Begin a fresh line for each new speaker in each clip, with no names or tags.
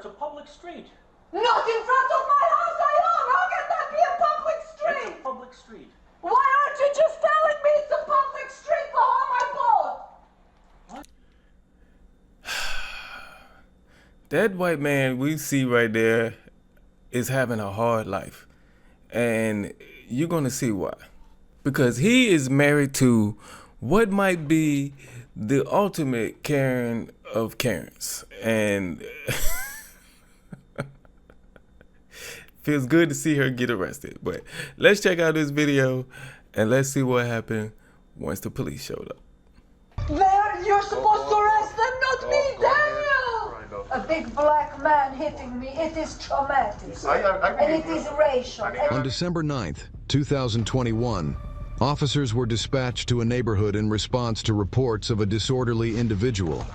a public street.
Not in front of my house I own! How can that be a public street?
It's a public street.
Why aren't you just telling me it's a public street for home I bought?
That white man we see right there is having a hard life. And you're going to see why. Because he is married to what might be the ultimate Karen of Karens. And feels good to see her get arrested. But let's check out this video and let's see what happened once the police showed up.
There, you're supposed to arrest them, not me, Daniel! A big black man hitting me, it is traumatic. And it is racial.
On December 9th, 2021, officers were dispatched to a neighborhood in response to reports of a disorderly individual.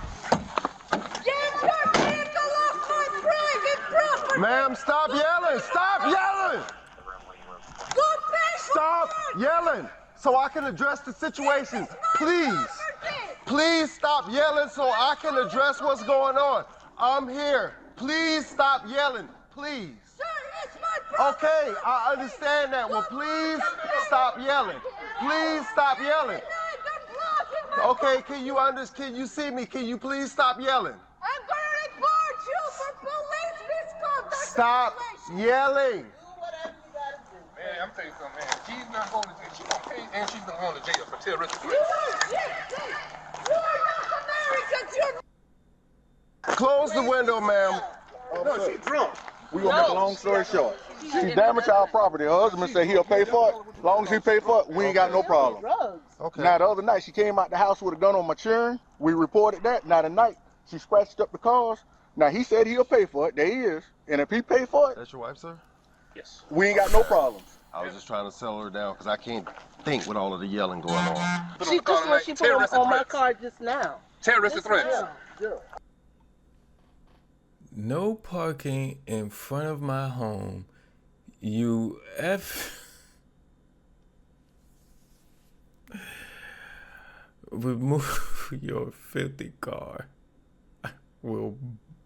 Get your vehicle off my private property!
Ma'am, stop yelling! Stop yelling!
Go pay for
Stop
it!
yelling so I can address the situation. Please. Please stop yelling so I can address what's going on. I'm here. Please stop yelling. Please.
Sir, it's my property!
Okay, I understand that. Well, please stop yelling. Please stop yelling. Okay, can you see me? Can you please stop yelling?
I'm gonna report you for police misconduct!
Stop yelling.
Man, I'm telling you something, man. She's not going to jail. She's going to pay, and she's going to go to jail for terroristic
You
threats.
are not Americans, you're...
Close the window, ma'am.
No, she's drunk.
We gonna make a long story short. She damaged our property. Her husband said he'll pay for it. As long as he pay for it, we ain't got no problem.
Okay.
Now the other night she came out the house with a gun on my children. We reported that. Now tonight she scratched up the cars. Now he said he'll pay for it. There he is. And if he pay for it,
That's your wife, sir?
Yes.
we ain't got no problems.
I was just trying to settle her down because I can't think with all of the yelling going on.
She just what she put on my car just now.
Terroristic threats.
No parking in front of my home. You remove your filthy car. I will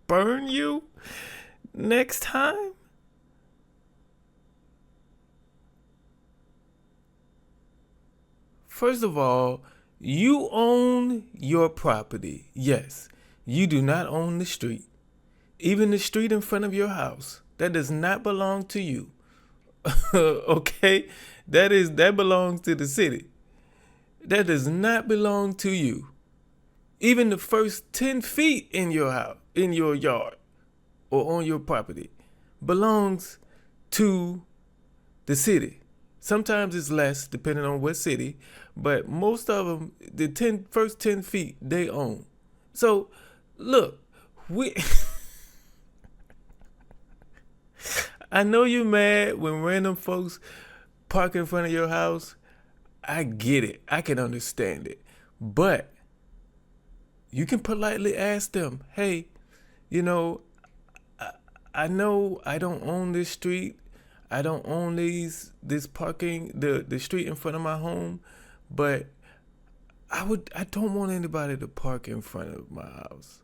burn you next time. First of all, you own your property. Yes, you do not own the street. Even the street in front of your house, that does not belong to you. Okay? That belongs to the city. That does not belong to you. Even the first 10 feet in your house, in your yard, or on your property belongs to the city. Sometimes it's less depending on what city, but most of them, the first 10 feet they own. So look, I know you're mad when random folks park in front of your house. I get it. I can understand it. But you can politely ask them, hey, you know I know I don't own this street. I don't own this parking, the street in front of my home, but I don't want anybody to park in front of my house.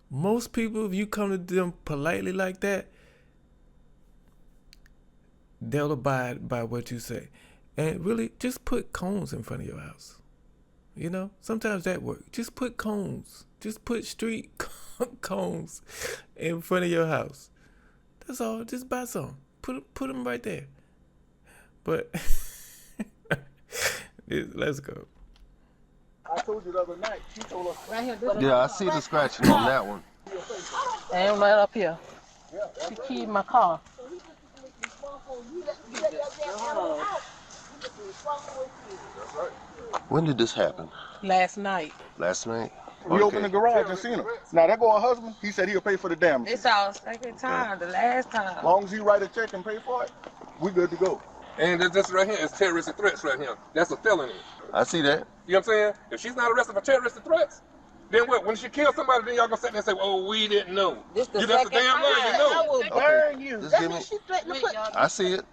Most people, if you come to them politely like that, they'll abide by what you say. And really, just put cones in front of your house. You know, sometimes that works. Just put cones. Just put street cones in front of your house. That's all. Just buy some. Put them right there. But let's go.
I told you the other night. She told us
Right here.
Yeah, I see the scratching on that one.
And right up here. She keyed my car.
When did this happen?
Last night.
Last night?
we opened the garage and seen her. Now that go her husband. He said he'll pay for the damage.
It's our second time, the last time.
As long as he write a check and pay for it, we good to go.
And this right here is terroristic threats right here. That's a felony.
I see that.
You know what I'm saying? If she's not arrested for terroristic threats, then what? When she kills somebody, then y'all gonna sit there and say, "Oh, we didn't know."
This the
That's
second
the damn
time.
word, you know.
I will burn you.
Just
That's
give
what
me.
she threatened to put.
I see it.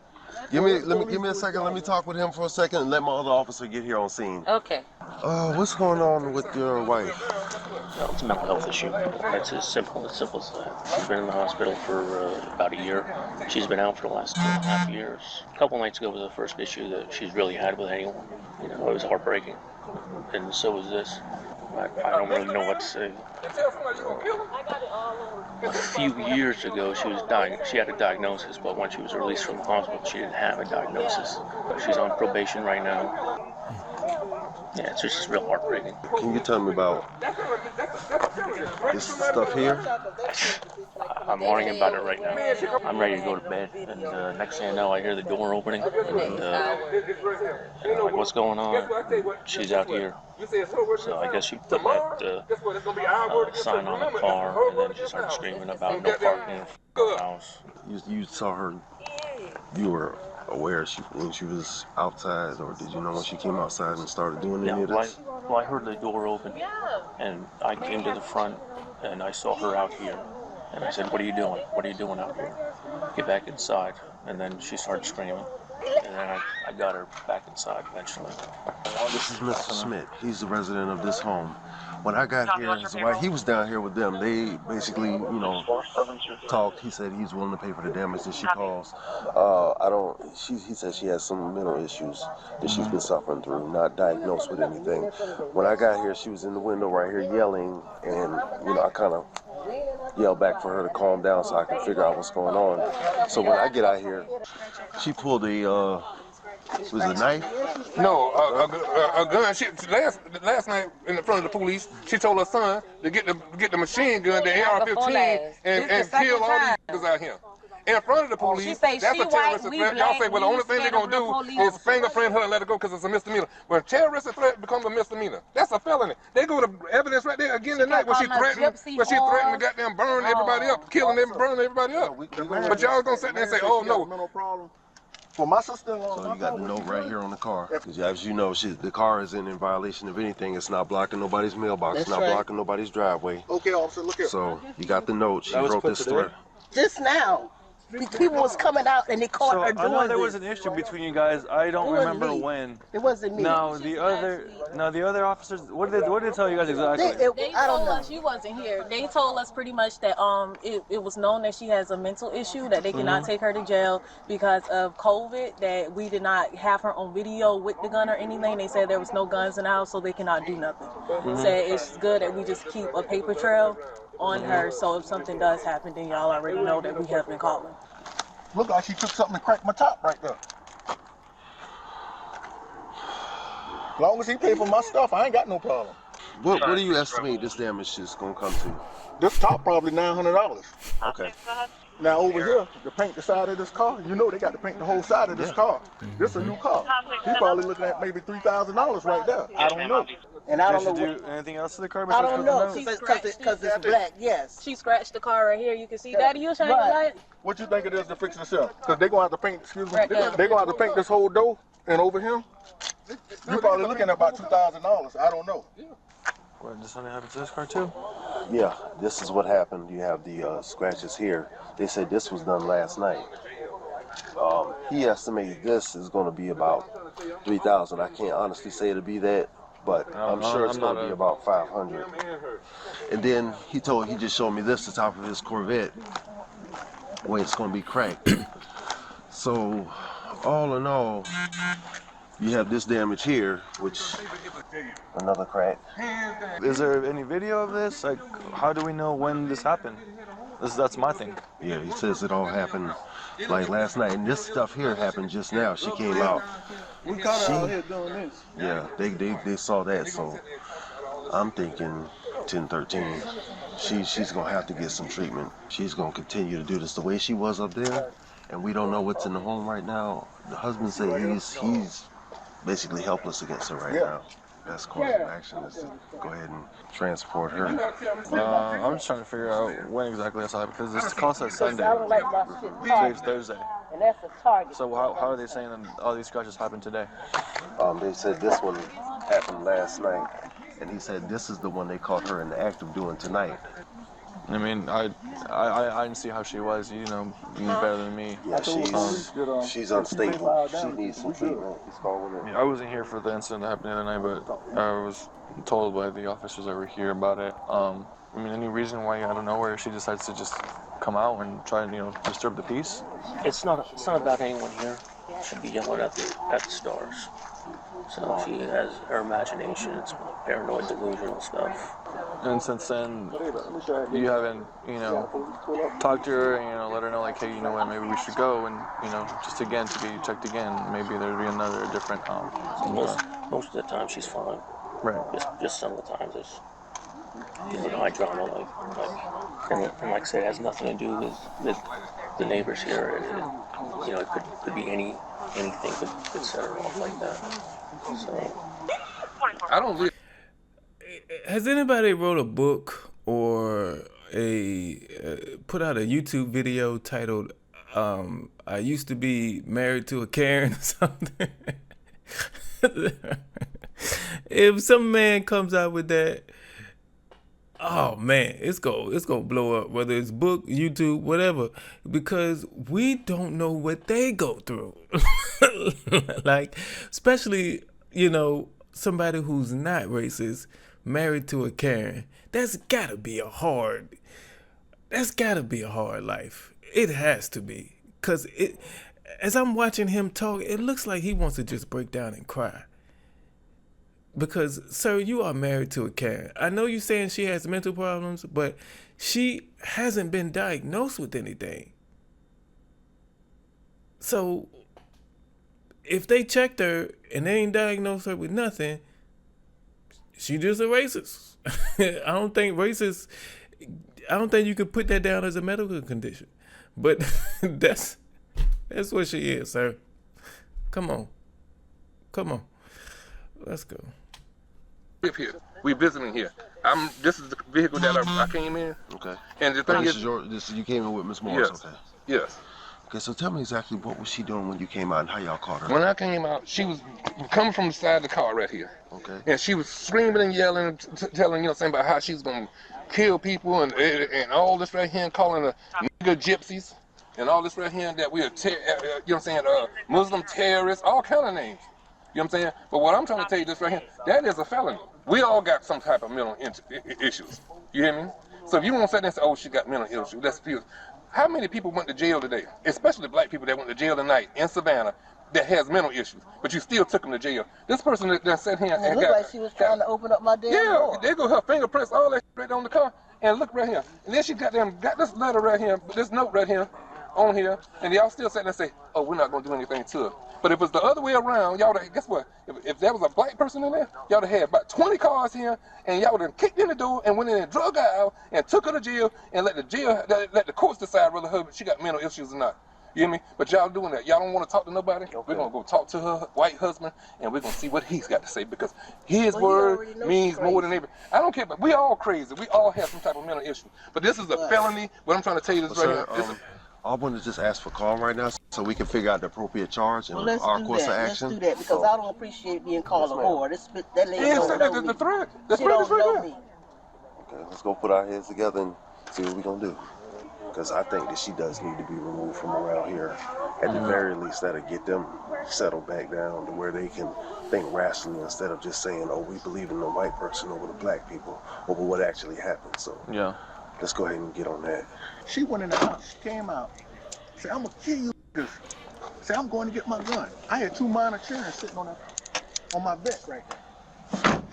Give me a second. Let me talk with him for a second and let my other officer get here on scene.
Okay.
What's going on with your wife?
No, it's a mental health issue. It's as simple as that. She's been in the hospital for about a year. She's been out for the last 2.5 years. A couple nights ago was the first issue that she's really had with anyone. You know, it was heartbreaking. And so was this. I don't really know what to say. A few years ago, she had a diagnosis, but when she was released from the hospital, she didn't have a diagnosis. She's on probation right now. Yeah, it's just real heartbreaking.
Can you tell me about this stuff here?
I'm worrying about it right now. I'm ready to go to bed, and next thing I know, I hear the door opening, and I'm like, what's going on? She's out here. So I guess she put that sign on the car, and then she started screaming about no parking in the house.
You saw her. You were aware when she was outside, or did you know when she came outside and started doing any of this?
Well, I heard the door open, and I came to the front, and I saw her out here. And I said, what are you doing? What are you doing out here? Get back inside. And then she started screaming. And then I got her back inside eventually.
This is Mr. Smith. He's the resident of this home. When I got here, while he was down here with them, they basically, talked. He said he's willing to pay for the damage that she caused. He said she has some mental issues that she's been suffering through, not diagnosed with anything. When I got here, she was in the window right here yelling, and, I kind of yelled back for her to calm down so I could figure out what's going on. So when I get out here, she pulled a knife?
No, a gun. Last night in front of the police, she told her son to get the machine gun, the AR-15, and kill all these niggas out here. In front of the police, that's a terrorist threat. Y'all say, well, the only thing they're going to do is fingerprint her and let her go because it's a misdemeanor. When terrorist threat becomes a misdemeanor, that's a felony. They go to evidence right there again tonight when she threatened to goddamn burn everybody up, killing them, burning everybody up. But y'all going to sit there and say, oh, no.
For my sister-in-law.
So you got the note right here on the car. Because as you know, the car isn't in violation of anything. It's not blocking nobody's mailbox. It's not blocking nobody's driveway.
Okay, officer, look here.
So you got the note. She wrote this threat.
Just now. People was coming out and they caught her doing this.
I know there was an issue between you guys. I don't remember when.
It wasn't me.
No, the other officers. What did they tell you guys exactly?
They told us you wasn't here. They told us pretty much that it was known that she has a mental issue, that they cannot take her to jail because of COVID. That we did not have her on video with the gun or anything. They said there was no guns in the house, so they cannot do nothing. Said it's good that we just keep a paper trail on her, so if something does happen, then y'all already know that we have been calling.
Look like she took something and cracked my top right there. As long as he paid for my stuff, I ain't got no problem.
What do you estimate this damage is going to come to?
This top probably $900.
Okay.
Now over here, to paint the side of this car, they got to paint the whole side of this car. This is a new car. He's probably looking at maybe $3,000 right there. I don't know.
And I don't know.
Did she do anything else to the car?
I don't know, because it's black, yes.
She scratched the car right here. You can see, Daddy, you shining the light?
What you think it is to fix itself? Because they're going to have to paint, they're going to have to paint this whole door and over here. You're probably looking at about $2,000. I don't know.
What, did something happen to this car too?
Yeah, this is what happened. You have the scratches here. They said this was done last night. He estimated this is going to be about $3,000. I can't honestly say it'll be that, but I'm sure it's going to be about $500. And then he just showed me this, the top of his Corvette, where it's going to be cracked. So, all in all, you have this damage here, which another crack.
Is there any video of this? Like, how do we know when this happened? That's my thing.
Yeah, he says it all happened like last night, and this stuff here happened just now. She came out.
We caught her out here doing this.
Yeah, they saw that, so I'm thinking 1013. She's gonna have to get some treatment. She's gonna continue to do this the way she was up there, and we don't know what's in the home right now. The husband said he's basically helpless against her right now. Best course of action is to go ahead and transport her.
I'm just trying to figure out when exactly that's happened, because this call says Sunday. Today's Thursday.
And that's a target.
So how are they saying that all these scratches happened today?
They said this one happened last night, and he said this is the one they caught her in the act of doing tonight.
I mean, I didn't see how she was. You know better than me.
Yeah, she's unstable. She needs some treatment.
I wasn't here for the incident that happened the other night, but I was told by the officers that were here about it. I mean, any reason why out of nowhere she decides to just come out and try and disturb the peace?
It's not about anyone here should be yelling at the stars. So she has her imagination. It's paranoid, delusional stuff.
And since then, you haven't, talked to her and, let her know, like, hey, you know what, maybe we should go and, just again to get you checked again. Maybe there'd be another different,
Most of the time she's fine.
Right.
Just some of the times it's, high drama, and like I said, it has nothing to do with the neighbors here. It could be anything could set her off like that. So
I don't live.
Has anybody wrote a book or put out a YouTube video titled I used to be married to a Karen or something? If some man comes out with that, oh man, it's gonna blow up, whether it's book, YouTube, whatever, because we don't know what they go through. Like, especially, somebody who's not racist married to a Karen. That's gotta be a hard life. It has to be. Cause as I'm watching him talk, it looks like he wants to just break down and cry. Because, sir, you are married to a Karen. I know you're saying she has mental problems, but she hasn't been diagnosed with anything. So, if they checked her and they ain't diagnosed her with nothing, she just a racist. I don't think you could put that down as a medical condition. But that's what she is, sir. Come on. Let's go.
Live here. We visiting here. This is the vehicle that I came in.
Okay.
And the thing
you came in with Miss Morris.
Yes.
Okay.
Yes.
Okay, so tell me exactly what was she doing when you came out and how y'all caught her?
When I came out, she was coming from the side of the car right here.
Okay.
And she was screaming and yelling, telling saying about how she's gonna kill people and all this right here, and calling her nigger gypsies and all this right here that we are Muslim terrorists, all kind of names. You know what I'm saying? But what I'm trying to tell you this right here, that is a felony. We all got some type of mental issues. You hear me? So if you want to say this, oh, she got mental issues, that's few. How many people went to jail today, especially black people that went to jail tonight in Savannah that has mental issues, but you still took them to jail? This person that sat here and
looked like she was trying to open up my damn door.
There go her fingerprints, all that right on the car, and look right here. And then she got this letter right here, this note right here, on here, and y'all still sitting there and say, oh, we're not gonna do anything to her. But if it's the other way around, y'all would, guess what? If there was a black person in there, y'all would have had about 20 cars here, and y'all would have kicked in the door and went in and drug her out and took her to jail and let the courts decide whether she got mental issues or not. You hear me? But y'all doing that. Y'all don't want to talk to nobody. Okay. We're gonna go talk to her white husband, and we're gonna see what he's got to say, because his word means more than everything. I don't care, but we all crazy. We all have some type of mental issue. But this is a felony. What I'm trying to tell you is right here.
I want to just ask for calm right now so we can figure out the appropriate charge and our course of action.
Let's do that, because I don't appreciate being called a whore. That lady don't know me.
The threat.
She don't know me.
Okay, let's go put our heads together and see what we're going to do. Because I think that she does need to be removed from around here. At the very least, that'll get them settled back down to where they can think rationally instead of just saying, oh, we believe in the white person over the black people, over what actually happened. So
yeah,
let's go ahead and get on that.
She went in the house, she came out, said, I'm gonna kill you niggas. Said, I'm going to get my gun. I had 2 minor children sitting on my vest right there.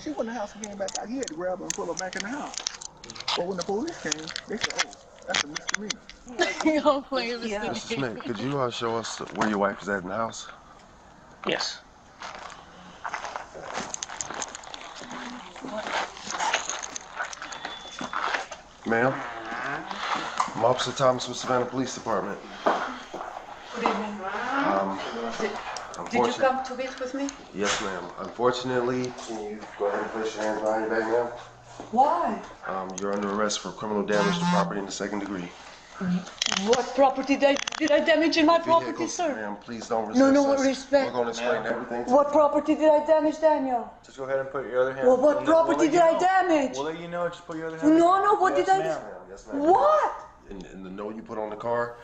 She went in the house and came back out. He had to grab her and pull her back in the house. But when the police came, they said, oh, that's a misdemeanor.
Mr. Smith, could you show us where your wife is at in the house?
Yes.
Ma'am? I'm Officer Thomas with Savannah Police Department.
Good evening. Did you come to meet with me?
Yes, ma'am. Unfortunately, can you go ahead and place your hands behind your back, ma'am?
Why?
You're under arrest for criminal damage to property in the 2nd degree.
What property damage Did I damage in my property, sir?
Ma'am, please don't resist
No,
us.
respect.
We're going to explain everything to
What property did I damage, Daniel?
Just go ahead and put your other hand.
Well, what property did I damage?
We'll let you know. Just put your other hand.
No, what did I do?
Yes, ma'am.
What?
In the note you put on the car,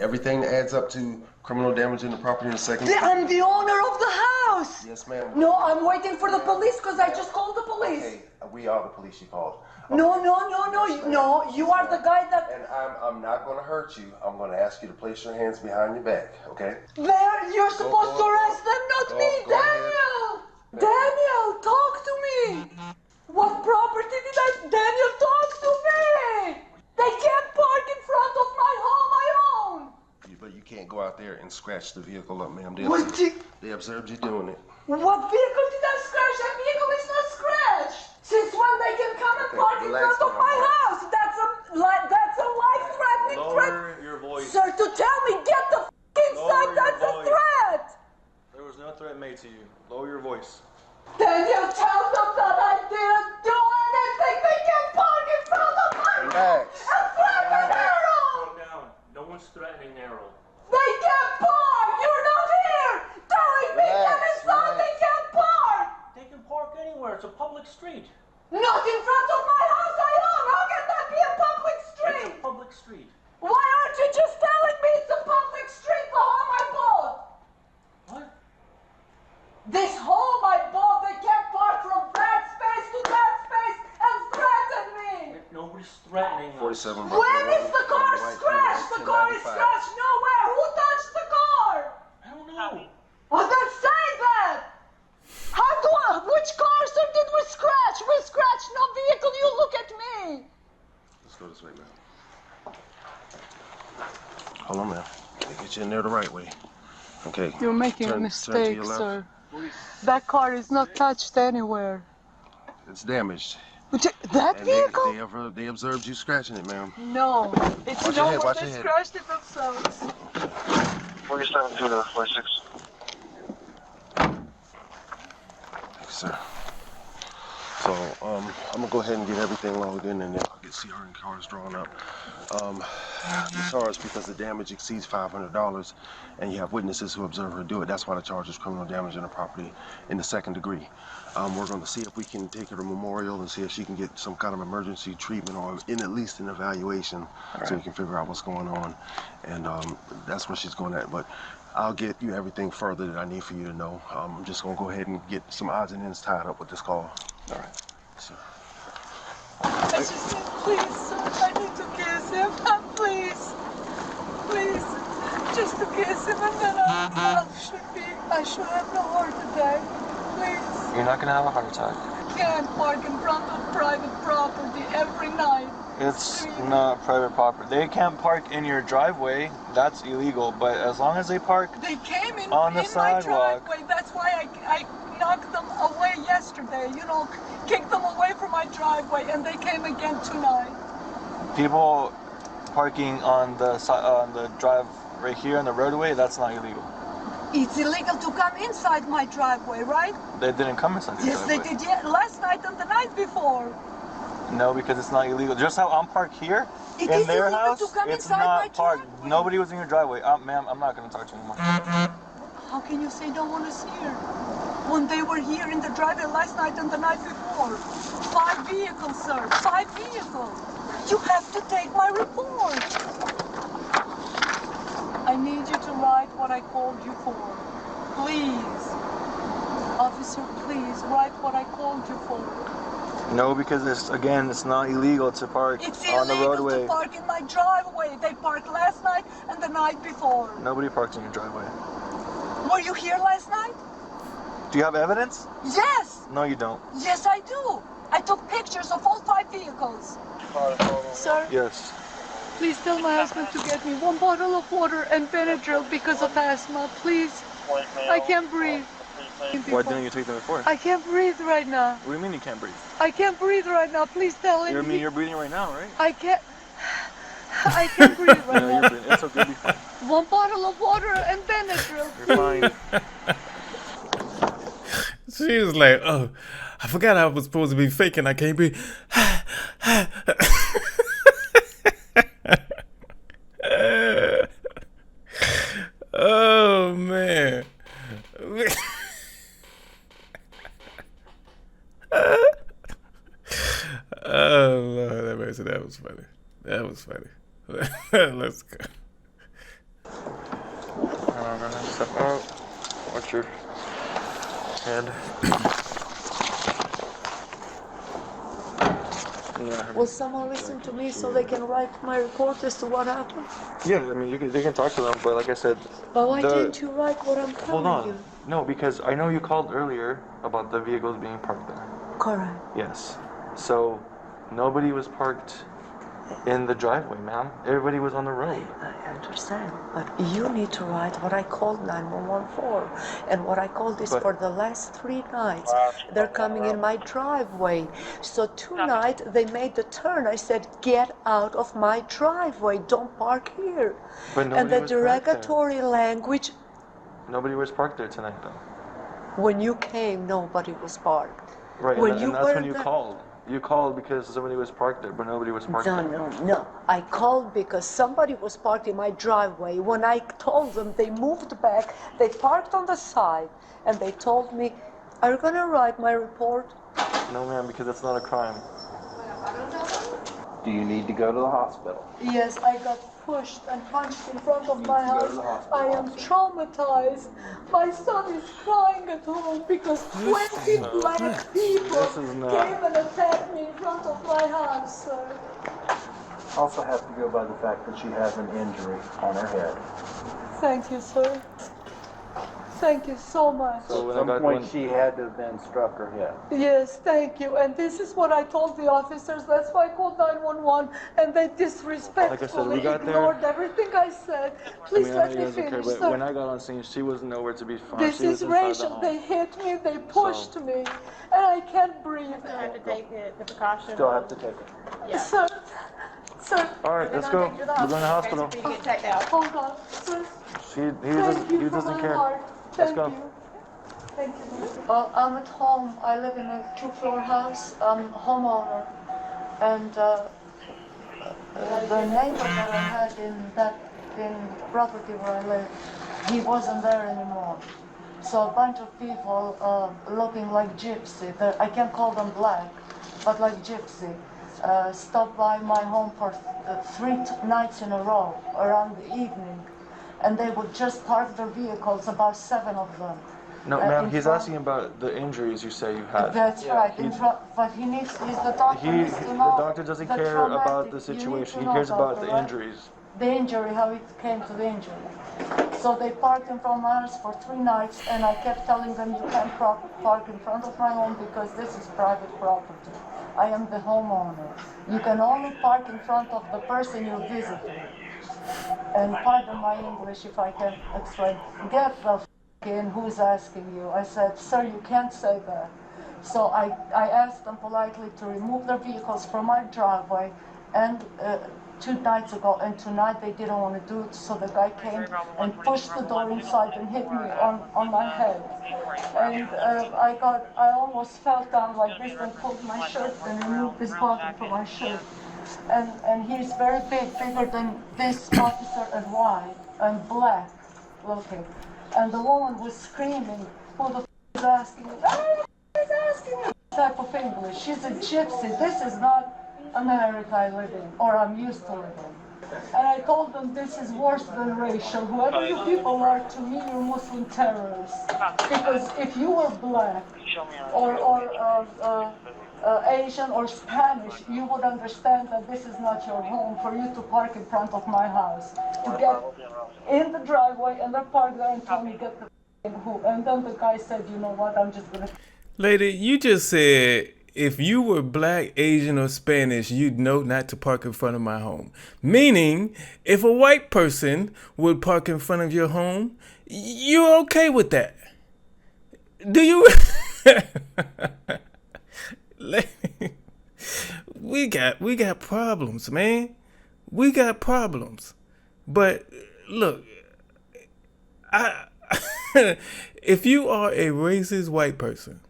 everything that adds up to criminal damage in the property in the second.
I'm the owner of the house.
Yes, ma'am.
No, I'm waiting for the police because I just called the police.
Okay, we are the police you called. Okay.
No, you are the guy that...
And I'm not going to hurt you. I'm going to ask you to place your hands behind your back, okay?
You're supposed to arrest them, not me, Daniel! Daniel, talk to me! What property did I... Daniel, talk to me! They can't park in front of my home I own!
But you can't go out there and scratch the vehicle up, ma'am. They observed you doing it.
What vehicle did I scratch? That vehicle is not scratched! Since when they can come and park in front of my house? That's a life-threatening threat!
Lower your voice.
Sir, to tell me, get the f*** inside, that's a threat!
There was no threat made to you. Lower your voice.
Daniel, tell them that I didn't do anything. They can park in front of my house and threaten Errol.
Calm down. No one's threatening Errol.
They can't park. You're not here telling me get inside. They can't park.
They can park anywhere. It's a public street.
Not in front of my house I own. How can that be a public street?
It's a public street.
Why aren't you just telling me it's a public street, the home I bought?
What?
This home I bought, they can't park from that space to that space and threaten me.
Nobody's threatening us.
47.
When is the car scratched? The car is scratched nowhere. Who touched the car?
I don't know.
Well, then say that. Which car, sir, did we scratch? We scratched no vehicle. You look at me.
Let's go this way, ma'am. Hold on, ma'am. Get you in there the right way. Okay.
You're making a mistake, sir. That car is not touched anywhere.
It's damaged.
That
And
vehicle?
they observed you scratching it, ma'am.
No. It's
Watch your
no
head,
one
watch
that
your head.
scratched it themselves.
47 to 46.
Thank you, sir. So, I'm gonna go ahead and get everything logged in, and then I'll get CR and cars drawn up. The charge, because the damage exceeds $500, and you have witnesses who observe her do it. That's why the charge is criminal damage in the property in the second degree. We're going to see if we can take her to Memorial and see if she can get some kind of emergency treatment, or at least an evaluation, so we can figure out what's going on. And that's where she's going at. But I'll get you everything further that I need for you to know. I'm just going to go ahead and get some odds and ends tied up with this call. All right. So.
I just said, please, sir, I need to kiss him. Please. Please. Just to kiss him, and then I should have no heart attack. Please.
You're not gonna have a heart attack.
Can't park in front of private property every night.
It's not private property. They can't park in your driveway. That's illegal. But as long as they park
They came in
on the
my
sidewalk.
driveway. That's why I knocked them away yesterday. You know, kicked them away from my driveway, and they came again tonight.
People parking on the drive right here on the roadway, that's not illegal.
It's illegal to come inside my driveway, right?
They didn't come inside your
Yes,
driveway.
they did. Yeah, last night and the night before.
No, because it's not illegal. Just how I'm parked here,
It
in
is
their
illegal
house,
to come
it's
inside my
not parked.
driveway.
Nobody was in your driveway. Ma'am, I'm not going to talk to you anymore.
How can you say no one is here? When they were here in the driveway last night and the night before. 5 vehicles, sir. 5 vehicles. You have to take my report. I need you to write what I called you for. Please. Officer, please write what I called you for.
No, because it's not illegal to park
It's
on the
illegal
roadway.
to park in my driveway. They parked last night and the night before.
Nobody parks in your driveway.
Were you here last night?
Do you have evidence?
Yes.
No, you don't.
Yes, I do. I took pictures of all 5 vehicles. Sir?
Yes.
Please tell my husband to get me 1 bottle of water and Benadryl because of asthma, please. I can't breathe.
Why didn't you take them before?
I can't breathe right now.
What do you mean you can't breathe?
I can't breathe right now. Please tell him.
You're breathing right now, right?
I can't breathe right
No,
now.
you're breathing. It's okay, you'll be fine.
1 bottle of water and Benadryl.
You're fine.
She was like, oh, I forgot I was supposed to be faking. I can't breathe. person. That was funny. That was funny. Let's go.
I'm gonna step out. Watch your head.
Will someone listen to me so they can write my report as to what happened?
Yeah, I mean, you can talk to them, but like I said,
But why didn't you write what I'm
hold
telling you?
on. No, because I know you called earlier about the vehicles being parked there.
Correct.
Yes. So nobody was parked in the driveway, ma'am. Everybody was on the road.
I understand, but you need to write what I called 911 for. And what I called is for the last 3 nights. They're coming in my driveway. So tonight they made the turn. I said, get out of my driveway. Don't park here.
But
And
nobody
the
was parked there.
derogatory language,
Nobody was parked there tonight, though.
when you came, nobody was parked.
Right,
When
and
you
that's
were
when you
there-
called. You called because somebody was parked there, but nobody was parked
No,
there.
no, no. I called because somebody was parked in my driveway. When I told them, they moved back. They parked on the side, and they told me, "Are you gonna write my report?"
No, ma'am, because that's not a crime.
Do you need to go to the hospital?
Yes, I got pushed and punched in front of my
to go to
house.
the hospital
I am traumatized. My son is crying at home because 20 black people came and attacked me in front of my house, sir.
Also have to go by the fact that she has an injury on her head.
Thank you, sir. Thank you so much.
So at some point she had to have been struck her head.
Yes, thank you. And this is what I told the officers. That's why I called 911, and they disrespectfully ignored everything I said. Please let me finish,
but
sir.
when I got on scene, she was nowhere to be found.
This
She was
is
inside the
racial.
home.
They hit me, they pushed me, and I can't breathe.
You have to take it, the precaution.
Still have to take it.
Yeah.
Sir, sir.
All right, let's go. We're going to the hospital.
Okay, so you get checked out.
Hold on, sir.
He doesn't care.
Thank
Let's go.
you. Thank you. I'm at home. I live in a 2-floor house. I'm a homeowner. And the neighbor that I had in the property where I live, he wasn't there anymore. So a bunch of people looking like gypsy, I can't call them black, but like gypsy, stopped by my home for 3 nights in a row around the evening. And they would just park their vehicles, about 7 of them.
No, ma'am, he's asking about the injuries you say you had.
That's right, but the doctor needs to know.
The doctor doesn't care about the situation. He cares about the injuries.
The injury, how it came to the injury. So they parked in front of my house for 3 nights, and I kept telling them, you can't park in front of my home because this is private property. I am the homeowner. You can only park in front of the person you're visiting. And pardon my English if I can explain. Get the f*** in, who's asking you? I said, sir, you can't say that. So I asked them politely to remove their vehicles from my driveway, and 2 nights ago, and tonight they didn't want to do it, so the guy came and pushed the door inside and hit me on my head. And I almost fell down like this and pulled my shirt and removed this button from my shirt. And he's very big, bigger than this officer, and white and black looking. And the woman was screaming, who the f*** is asking me? Is asking me type of English. She's a gypsy. This is not America I live in, or I'm used to living. And I told them this is worse than racial. Whoever you people are, to me, you're Muslim terrorists. Because if you were black or Asian or Spanish, you would understand that this is not your home for you to park in front of my house. To get in the driveway and then park there and tell me get the who. And then the guy said, you know what, I'm just gonna.
Lady, you just said if you were black, Asian, or Spanish, you'd know not to park in front of my home. Meaning, if a white person would park in front of your home, you're okay with that. Do you? We got problems, man. We got problems. But look, if you are a racist white person,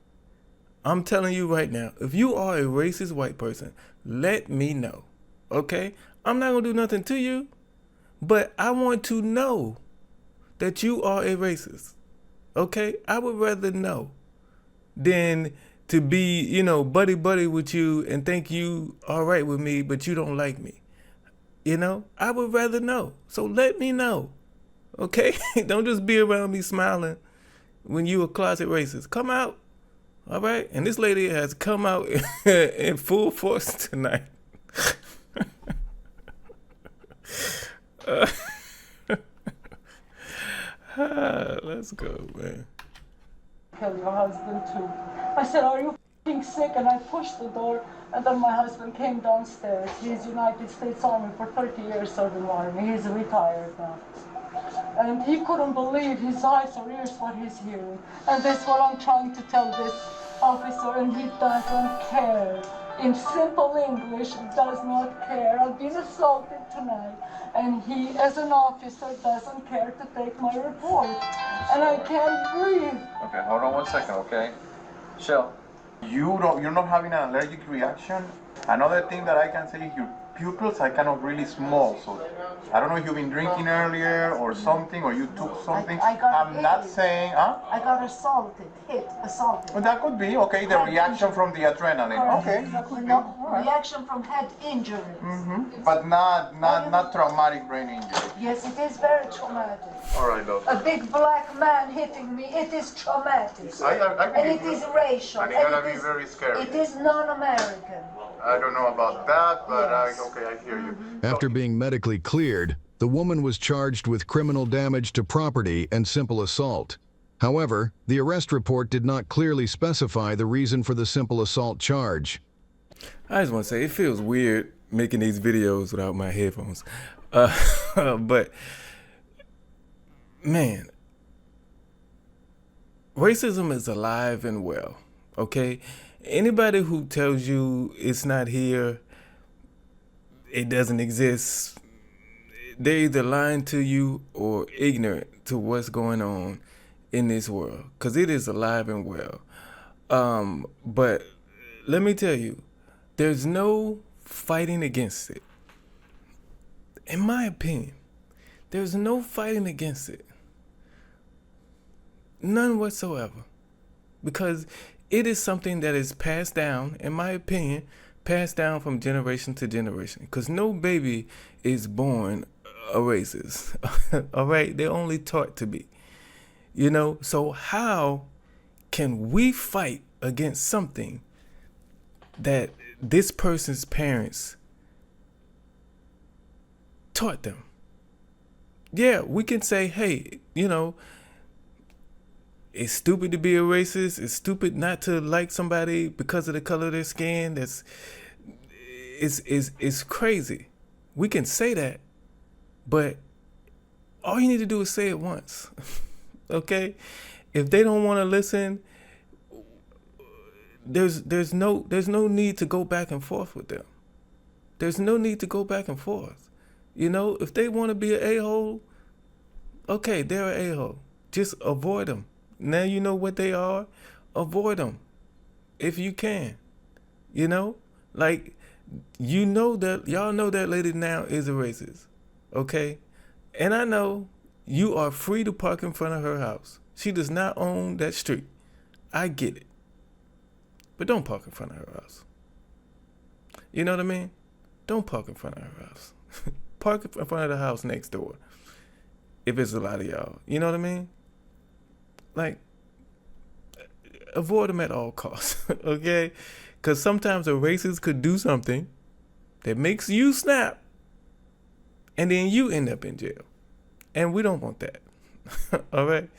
I'm telling you right now, if you are a racist white person, let me know, okay? I'm not going to do nothing to you, but I want to know that you are a racist, okay? I would rather know than to be, you know, buddy with you and think you all right with me, but you don't like me. You know, I would rather know. So let me know. Okay? Don't just be around me smiling when you a closet racist. Come out. All right? And this lady has come out in full force tonight. Let's go, man.
Kill your husband too. I said, are you f***ing sick? And I pushed the door, and then my husband came downstairs. He's United States Army for 30 years serving Army. He's retired now. And he couldn't believe his eyes or ears what he's hearing. And that's what I'm trying to tell this officer, and he doesn't care. In simple English, does not care. I've been assaulted tonight, and he, as an officer, doesn't care to take my report. And I can't breathe.
Okay, hold on 1 second, okay? Shell, you're not having an allergic reaction. Another thing that I can say is your pupils are kind of really small, so I don't know if you've been drinking earlier or something, or you took something. I'm not saying, huh?
I got assaulted.
Well, that could be, okay, the reaction from the adrenaline. Okay, that could be.
No, reaction from head injury.
But not traumatic brain injury.
Yes, it is very traumatic.
All right, love.
A big black man hitting me, it is traumatic. And it is racial.
And it's gonna be very scary.
It is non-American.
I don't know about that, but okay, I hear you.
After being medically cleared, the woman was charged with criminal damage to property and simple assault. However, the arrest report did not clearly specify the reason for the simple assault charge.
I just want to say, it feels weird making these videos without my headphones. But, man, racism is alive and well, okay? Anybody who tells you it's not here, it doesn't exist, they're either lying to you or ignorant to what's going on in this world, because it is alive and well. But let me tell you, there's no fighting against it. In my opinion, there's no fighting against it. None whatsoever. Because it is something that is passed down, in my opinion, passed down from generation to generation. Because no baby is born a racist. All right? They're only taught to be. You know? So how can we fight against something that this person's parents taught them? Yeah, we can say, hey, you know, it's stupid to be a racist. It's stupid not to like somebody because of the color of their skin. It's crazy. We can say that, but all you need to do is say it once. Okay? If they don't want to listen, there's no need to go back and forth with them. There's no need to go back and forth. You know, if they want to be an a-hole, okay, they're an a-hole. Just avoid them. Now you know what they are. Avoid them if you can. You know, like, you know that y'all know that lady now is a racist. Okay, and I know you are free to park in front of her house. She does not own that street. I get it, but don't park in front of her house. You know what I mean? Don't park in front of her house. Park in front of the house next door. If it's a lot of y'all, you know what I mean? Like, avoid them at all costs, okay? Because sometimes a racist could do something that makes you snap, and then you end up in jail. And we don't want that, all right?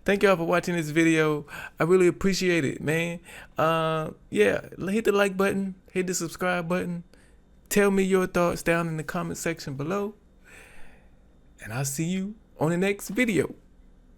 Thank y'all for watching this video. I really appreciate it, man. Yeah, hit the like button, hit the subscribe button. Tell me your thoughts down in the comment section below. And I'll see you on the next video.